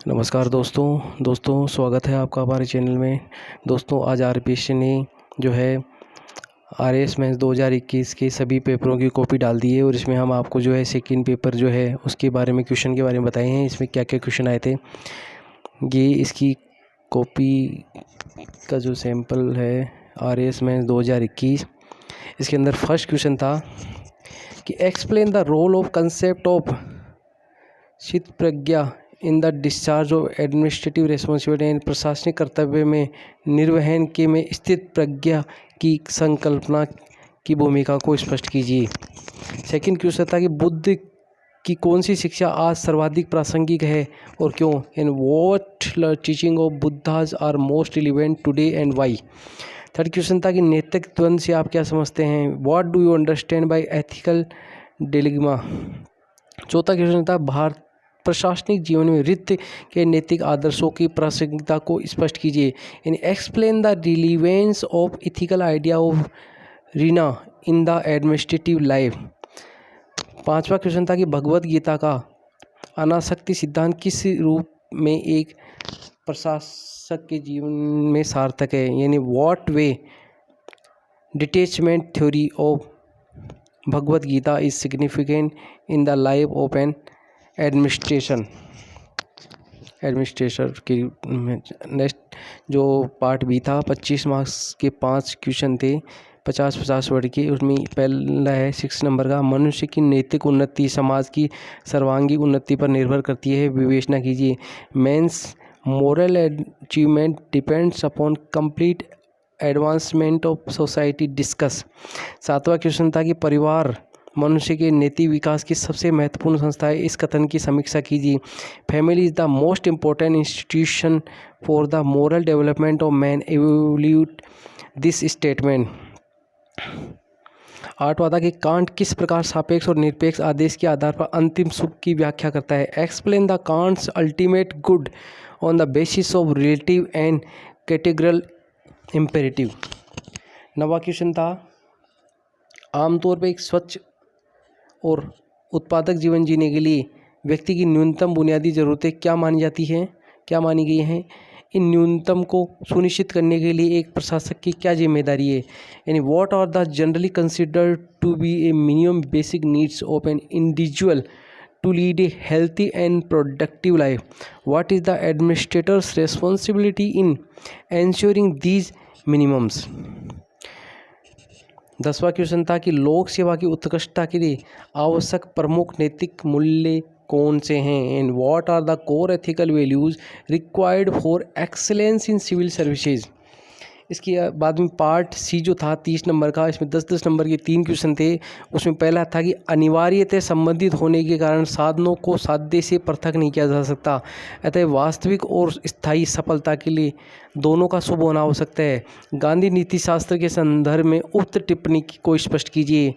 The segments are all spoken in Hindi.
नमस्कार दोस्तों स्वागत है आपका हमारे चैनल में। दोस्तों आज आरपीएससी ने जो है आरएएस मेंस 2021 के सभी पेपरों की कॉपी डाल दी है और इसमें हम आपको जो है सेकंड पेपर जो है उसके बारे में क्वेश्चन के बारे में बताए हैं। इसमें क्या क्या क्वेश्चन आए थे, ये इसकी कॉपी का जो सैम्पल है आरएएस मेंस 2021। इसके अंदर फर्स्ट क्वेश्चन था कि explain the role of concept of chitta prajna in the discharge of administrative responsibility and प्रशासनिक कर्तव्य में निर्वहन के में स्थित प्रज्ञा की संकल्पना की भूमिका को स्पष्ट कीजिए। सेकंड क्वेश्चन था कि बुद्ध की कौन सी शिक्षा आज सर्वाधिक प्रासंगिक है और क्यों, and what teaching of Buddha's are most relevant today and why. Third question था कि नैतिक द्वंद्व से आप क्या समझते हैं, what do you understand by ethical dilemma. चौथा क्वेश्चन था भारत प्रशासनिक जीवन में वृत्ति के नैतिक आदर्शों की प्रासंगिकता को स्पष्ट कीजिए, यानी explain the relevance of ethical idea of Reena in the administrative life. पांचवा क्वेश्चन था कि भगवत गीता का अनासक्ति सिद्धांत किस रूप में एक प्रशासक के जीवन में सार्थक है, यानी what way detachment theory of Bhagavad Gita is significant in the life of an administrator की। नेक्स्ट जो पार्ट बी था 25 मार्क्स के 5 क्वेश्चन थे 50-50 वर्ड के। उसमें पहला है 6 नंबर का, मनुष्य की नैतिक उन्नति समाज की सर्वांगीण उन्नति पर निर्भर करती है, विवेचना कीजिए। Man's moral achievement depends upon complete advancement of society discuss. 7वां क्वेश्चन था कि परिवार मनुष्य के नैतिक विकास की सबसे महत्वपूर्ण संस्था है, इस कथन की समीक्षा कीजिए। Family is the most important institution for the moral development of man, evaluate this statement. 8वां था कि कांट किस प्रकार सापेक्ष और निरपेक्ष आदेश के आधार पर अंतिम सुख की व्याख्या करता है, explain the Kant's ultimate good on the basis of relative and categorical imperative. 9वां क्वेश्चन था आमतौर पर एक स्वच्छ और उत्पादक जीवन जीने के लिए व्यक्ति की न्यूनतम बुनियादी ज़रूरतें क्या मानी गई हैं, इन न्यूनतम को सुनिश्चित करने के लिए एक प्रशासक की क्या जिम्मेदारी है, यानी what are the generally considered to be a minimum basic needs of an individual to lead a healthy and productive life, what is the administrator's responsibility in ensuring these minimums. 10वां क्वेश्चन था कि लोक सेवा की उत्कृष्टता के लिए आवश्यक प्रमुख नैतिक मूल्य कौन से हैं, and what are the core ethical values required for excellence in civil services. इसके बाद में पार्ट सी जो था 30 नंबर का, इसमें 10-10 नंबर के 3 क्वेश्चन थे। उसमें पहला था कि अनिवार्यतः संबंधित होने के कारण साधनों को साध्य से पृथक नहीं किया जा सकता, अतः वास्तविक और स्थायी सफलता के लिए दोनों का शुभ होना आवश्यक है। गांधी नीति शास्त्र के संदर्भ में उक्त टिप्पणी को स्पष्ट कीजिए,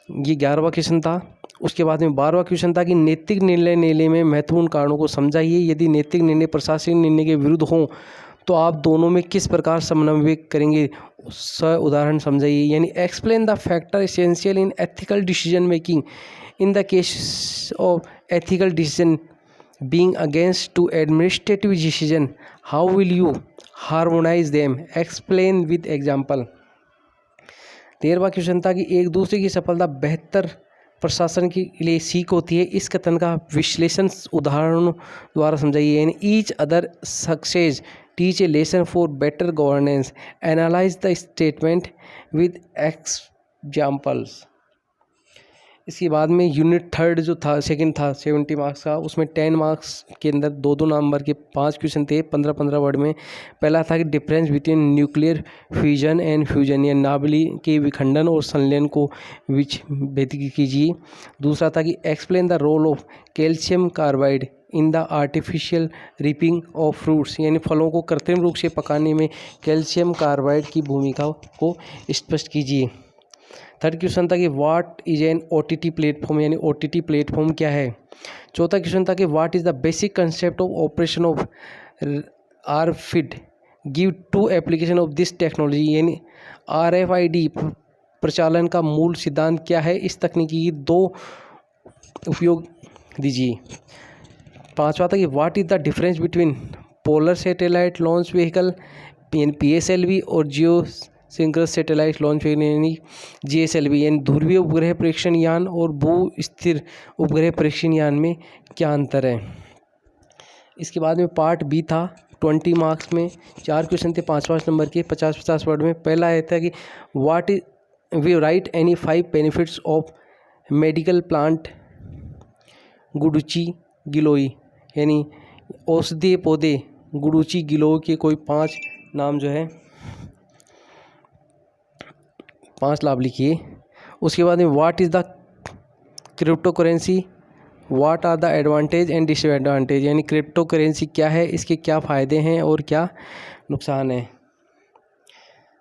ये 11वां क्वेश्चन था। उसके बाद में 12वां क्वेश्चन था कि नैतिक निर्णय लेने में महत्वपूर्ण कारणों को समझाइए, यदि नैतिक निर्णय प्रशासनिक निर्णय के विरुद्ध हों तो आप दोनों में किस प्रकार समन्वय करेंगे, उदाहरण समझाइए, यानी explain the factor essential in ethical decision making in the case of ethical decision being against to administrative decision, how will you harmonise them, explain with example. 13वां क्वेश्चन था कि एक दूसरे की सफलता बेहतर प्रशासन के लिए सीख होती है, इस कथन का विश्लेषण उदाहरणों द्वारा समझाइए, यानी each other success teach A lesson for better governance, analyse the statement with examples. इसके बाद में यूनिट 3 जो था सेकंड था 70 मार्क्स का, उसमें 10 मार्क्स के अंदर 2-2 नंबर के 5 क्वेश्चन थे 15-15 वर्ड में। पहला था कि difference between nuclear fusion and fusion, या नाभिक के विखंडन और संलयन को भेद कीजिए। दूसरा था कि explain the role of calcium carbide in the artificial ripening of fruits, यानी फलों को कृत्रिम रूप से पकाने में कैल्शियम कार्बाइड की भूमिका को स्पष्ट कीजिए। थर्ड क्वेश्चन था कि what is an OTT platform, यानी OTT प्लेटफॉर्म क्या है। चौथा क्वेश्चन था कि what is the basic concept of operation of RFID, give 2 application of this technology, यानी RFID प्रचालन का मूल सिद्धांत क्या है, इस तकनीकी की 2 उपयोग दीजिए। पांचवा था कि what is the difference between polar satellite launch vehicle PSLV और जियो सिंक्रोनस सैटेलाइट लॉन्च व्हीकल यानी GSLV यानी ध्रुवीय उपग्रह प्रेक्षण यान और भू स्थिर उपग्रह प्रेक्षण यान में क्या अंतर है। इसके बाद में पार्ट बी था 20 मार्क्स में 4 क्वेश्चन थे 5-5 नंबर के 50-50 वर्ड में। पहला आया था कि what is we write any 5 benefits of medical plant guduchi giloy यानी औषधीय पौधे गुडुची गिलोई के कोई 5 नाम जो है 5 लाभ लिखिए। उसके बाद में what is the cryptocurrency, what are the advantage and disadvantage यानी क्रिप्टो करेंसी क्या है, इसके क्या फ़ायदे हैं और क्या नुकसान है।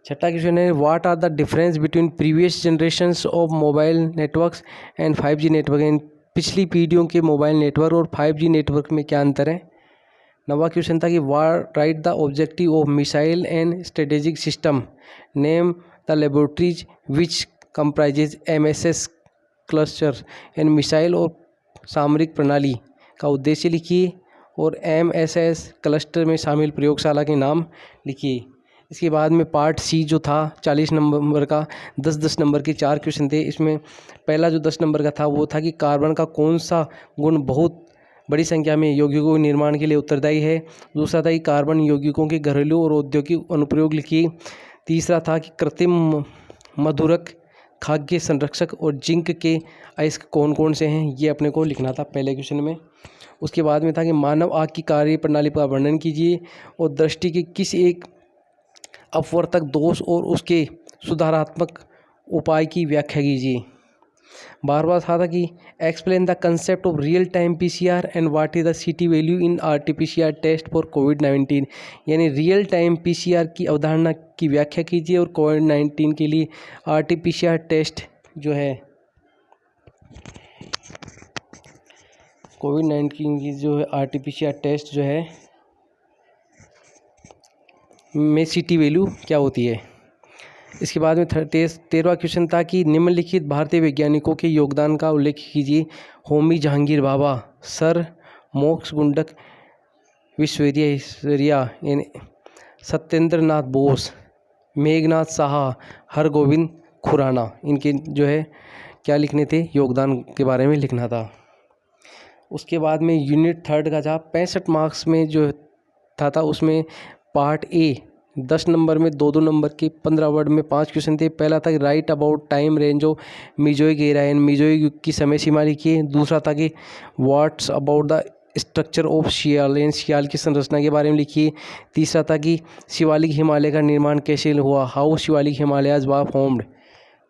छठा क्वेश्चन है what are the difference between previous generations of mobile networks and 5G network यानी पिछली पीढ़ियों के मोबाइल नेटवर्क और 5G नेटवर्क में क्या अंतर है। नवा क्वेश्चन था कि write the objective of missile and strategic system, name the laboratories which comprises MSS cluster यानी मिसाइल और सामरिक प्रणाली का उद्देश्य लिखिए और MSS क्लस्टर में शामिल प्रयोगशाला के नाम लिखिए। इसके बाद में पार्ट सी जो था 40 नंबर का 10-10 नंबर के 4 क्वेश्चन थे। इसमें पहला जो 10 नंबर का था वो था कि कार्बन का कौन सा गुण बहुत बड़ी संख्या में यौगिकों के निर्माण के लिए उत्तरदायी है। दूसरा था कि कार्बन यौगिकों के घरेलू और औद्योगिक अनुप्रयोग लिखिए। तीसरा था कि कृत्रिम मधुरक, खाद्य संरक्षक और जिंक के अयस्क कौन कौन से हैं, ये अपने को लिखना था पहले क्वेश्चन में। उसके बाद में था कि मानव आँख की कार्य प्रणाली का वर्णन कीजिए और दृष्टि के किस एक अपवर्तक दोष और उसके सुधारात्मक उपाय की व्याख्या कीजिए। बार था कि explain the concept of real time PCR and what is the CT value in RT-PCR test for COVID-19 यानी रियल टाइम PCR की अवधारणा की व्याख्या कीजिए और COVID-19 के लिए RT-PCR टेस्ट जो है COVID-19 की जो है RT-PCR टेस्ट जो है में CT वैल्यू क्या होती है। इसके बाद में 13वां क्वेश्चन था कि निम्नलिखित भारतीय वैज्ञानिकों के योगदान का उल्लेख कीजिए। होमी जहांगीर भाभा, सर मोक्ष गुंडक विश्वेश्वरैया यानी सत्येंद्र नाथ बोस, मेघनाथ साहा, हरगोविंद खुराना, इनके जो है क्या लिखने थे, योगदान के बारे में लिखना था। उसके बाद में यूनिट 3 का था 65 मार्क्स में जो था उसमें पार्ट ए 10 नंबर में 2-2 नंबर के 15 वर्ड में 5 क्वेश्चन थे। पहला था कि write about time range of Mesozoic era and Mesozoic युग की समय सीमा लिखिए। दूसरा था कि what's about the structure of शियाल यानी शियाल की संरचना के बारे में लिखिए। तीसरा था कि शिवालिक हिमालय का निर्माण कैसे हुआ, how Shivalik Himalayas were formed.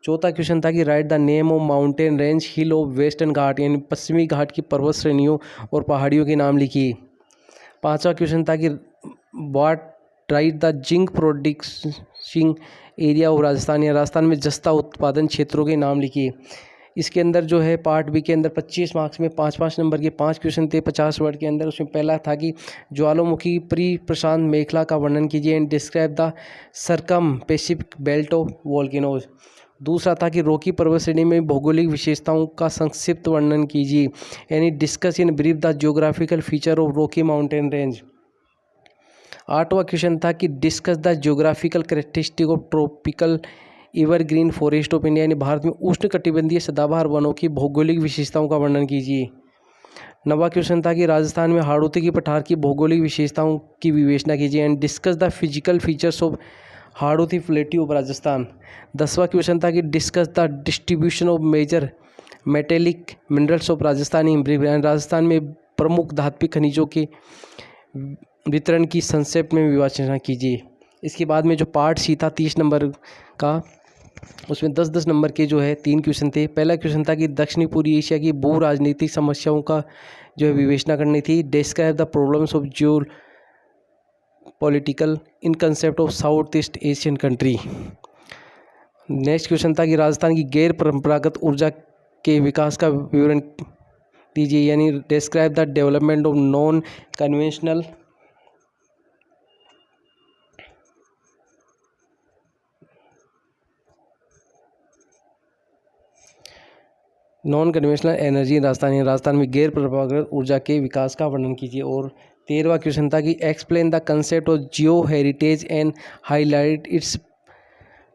चौथा क्वेश्चन था कि write the name of mountain range hill of western Ghat यानी पश्चिमी घाट की पर्वत श्रेणियों और पहाड़ियों के नाम लिखिए। पांचवा क्वेश्चन था कि what right the zinc producing area of Rajasthan या राजस्थान में जस्ता उत्पादन क्षेत्रों के नाम लिखिए। इसके अंदर जो है पार्ट बी के अंदर 25 मार्क्स में 5-5 नंबर के 5 क्वेश्चन थे 50 वर्ड के अंदर। उसमें पहला था कि ज्वालामुखी प्रशांत मेखला का वर्णन कीजिए and describe the circum Pacific belt of volcanoes. दूसरा था कि रॉकी पर्वत श्रेणी में भौगोलिक विशेषताओं का संक्षिप्त वर्णन कीजिए यानी discuss in brief the geographical feature of Rocky mountain range. आठवां क्वेश्चन था कि discuss the geographical characteristic of tropical evergreen forest of India यानी भारत में उष्णकटिबंधीय सदाबहार वनों की भौगोलिक विशेषताओं का वर्णन कीजिए। नवा क्वेश्चन था कि राजस्थान में हाड़ौती की पठार की भौगोलिक विशेषताओं की विवेचना कीजिए and discuss the physical features of Hadoti plateau of Rajasthan. 10वां क्वेश्चन था कि discuss the distribution of major metallic minerals of Rajasthan in brief Rajasthan में प्रमुख धात्विक खनिजों के वितरण की संक्षेप में विवेचना कीजिए। इसके बाद में जो पार्ट सी था 30 नंबर का उसमें 10-10 नंबर के जो है 3 क्वेश्चन थे। पहला क्वेश्चन था कि दक्षिणी पूर्वी एशिया की भू राजनीतिक समस्याओं का जो है विवेचना करनी थी। Describe the problems of Jio political in concept of south east Asian country. Next question था कि राजस्थान की गैर परंपरागत ऊर्जा के विकास का विवरण दीजिए यानी describe the development of non conventional non conventional energy in Rajasthan में गैर परंपरागत ऊर्जा के विकास का वर्णन कीजिए। और 13वां क्वेश्चन था कि explain the concept of geo heritage and highlight its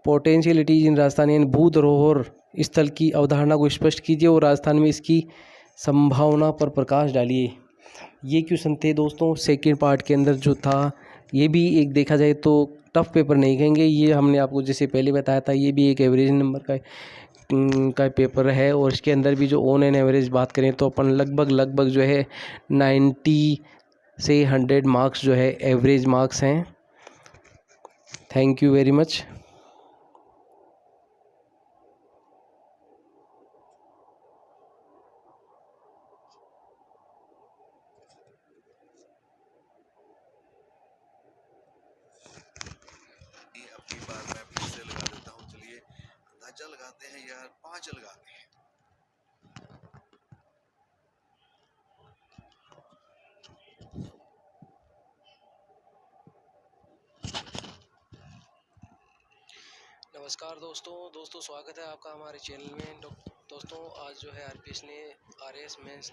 potentialities in Rajasthan, यानी भू धरोहर स्थल की अवधारणा को स्पष्ट कीजिए और राजस्थान में इसकी संभावना पर प्रकाश डालिए। ये क्वेश्चन थे दोस्तों सेकेंड पार्ट के अंदर जो था। ये भी एक देखा जाए तो टफ पेपर नहीं कहेंगे, ये हमने आपको जैसे पहले बताया था, ये भी एक एवरेज नंबर का पेपर है। और इसके अंदर भी जो ऑन एन एवरेज बात करें तो अपन लगभग जो है 90 से 100 मार्क्स जो है एवरेज मार्क्स हैं। Thank you very much. अपनी बार मैं फिर से लगा देता हूँ। चलिए अंदाजा लगाते हैं यार, 5 लगाते हैं। नमस्कार दोस्तों स्वागत है आपका हमारे चैनल में। दोस्तों आज जो है आरपीएस ने आरएएस मेंस